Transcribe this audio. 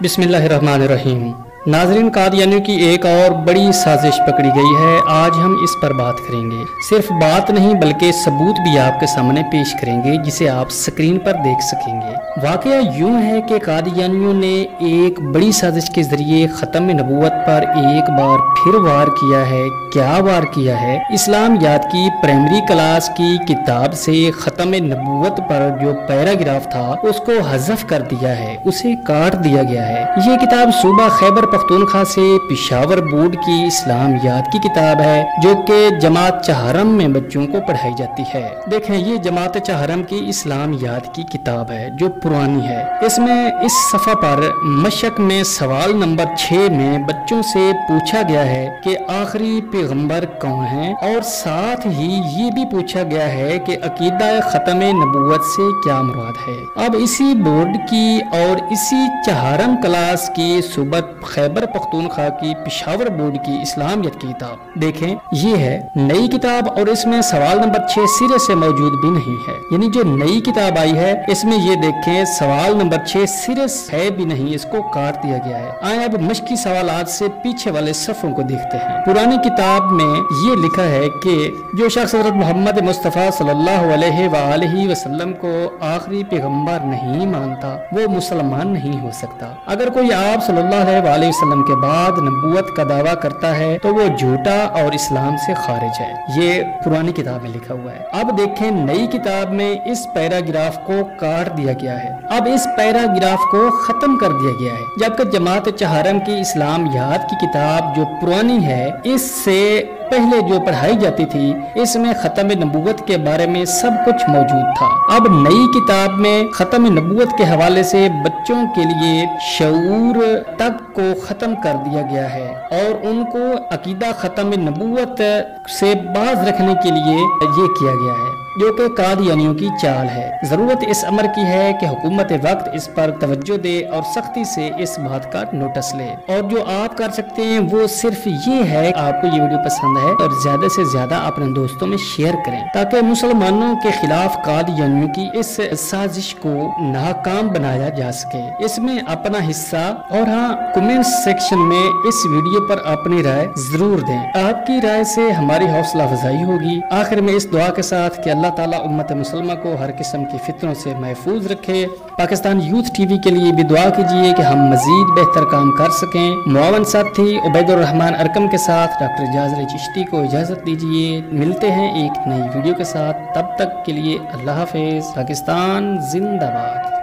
बिस्मिल्लाहिर्रहमानिर्रहीम। नाज़रीन, कादियानियों की एक और बड़ी साजिश पकड़ी गई है। आज हम इस पर बात करेंगे। सिर्फ बात नहीं बल्कि सबूत भी आपके सामने पेश करेंगे जिसे आप स्क्रीन पर देख सकेंगे। वाकया यूं है कि कादियानियों ने एक बड़ी साजिश के जरिए ख़त्म नबूवत पर एक बार फिर वार किया है। क्या वार किया है? इस्लामियात की प्राइमरी क्लास की किताब से ख़त्म नबूवत पर जो पैराग्राफ था उसको हज़फ कर दिया है, उसे काट दिया गया है। ये किताब सूबा खैबर पख्तूनख्वा से पिशावर बोर्ड की इस्लामियात की किताब है जो कि जमात चहारम में बच्चों को पढ़ाई जाती है। देखें, ये जमात चहारम की इस्लामियात की किताब है जो पुरानी है। इसमें इस सफ़ा पर मशक में सवाल नंबर 6 में बच्चों से पूछा गया है कि आखिरी पैगंबर कौन है, और साथ ही ये भी पूछा गया है कि अकीदा ख़त्म नबूवत से क्या मुराद है। अब इसी बोर्ड की और इसी चहारम क्लास की सूबा खैबर पख्तूनख्वा की पिशावर बोर्ड की इस्लामियत की किताब देखें, ये है नई किताब और इसमें सवाल नंबर 6 सिरे से मौजूद भी नहीं है। यानी जो नई किताब आई है इसमें ये देखें सवाल नंबर 6 सिरे से है भी नहीं, इसको काट दिया गया है। आए अब मशकी सवालात से पीछे वाले सफ़ों को देखते हैं। पुरानी किताब में ये लिखा है कि जो शख्स हज़रत मोहम्मद मुस्तफ़ा सल्लल्लाहु अलैहि वसल्लम को आखिरी पैगंबर नहीं मानता वो मुसलमान नहीं हो सकता। अगर कोई आप सल्लल्लाहु अलैहि वसल्लम के बाद नबूवत का दावा करता है तो वो झूठा और इस्लाम से खारिज है। ये पुरानी किताब में लिखा हुआ है। अब देखें नई किताब में इस पैराग्राफ को काट दिया गया है। अब इस पैराग्राफ को खत्म कर दिया गया है, जबकि जमात चहारम की इस्लामियात की किताब जो पुरानी है इससे पहले जो पढ़ाई जाती थी इसमें ख़त्म नबूवत के बारे में सब कुछ मौजूद था। अब नई किताब में ख़त्म नबूवत के हवाले से बच्चों के लिए शऊर तक को ख़त्म कर दिया गया है और उनको अकीदा ख़त्म नबूवत से बाज रखने के लिए ये किया गया है, जो कि कादियानियों की चाल है। ज़रूरत इस अमर की है कि हुकूमत वक्त इस पर तवज्जो दे और सख्ती से इस बात का नोटिस ले। और जो आप कर सकते हैं वो सिर्फ ये है, आपको ये वीडियो पसंद है और ज्यादा से ज्यादा अपने दोस्तों में शेयर करें ताकि मुसलमानों के खिलाफ कादियानियों की इस साजिश को नाकाम बनाया जा सके। इसमें अपना हिस्सा और हाँ, कमेंट सेक्शन में इस वीडियो पर अपनी राय जरूर दें। आपकी राय से हमारी हौसला अफजाई होगी। आखिर में इस दुआ के साथ कि अल्लाह ताला उम्मत मुसलमा को हर किस्म की फितनों से महफूज रखे। पाकिस्तान यूथ टीवी के लिए भी दुआ कीजिए कि हम मजीद बेहतर काम कर सकें। मुआवन साथी उबैदुर रहमान अरकम के साथ डॉक्टर जाज़र चिश्ती को इजाज़त दीजिए। मिलते हैं एक नई वीडियो के साथ, तब तक के लिए अल्लाह हाफिज़। पाकिस्तान जिंदाबाद।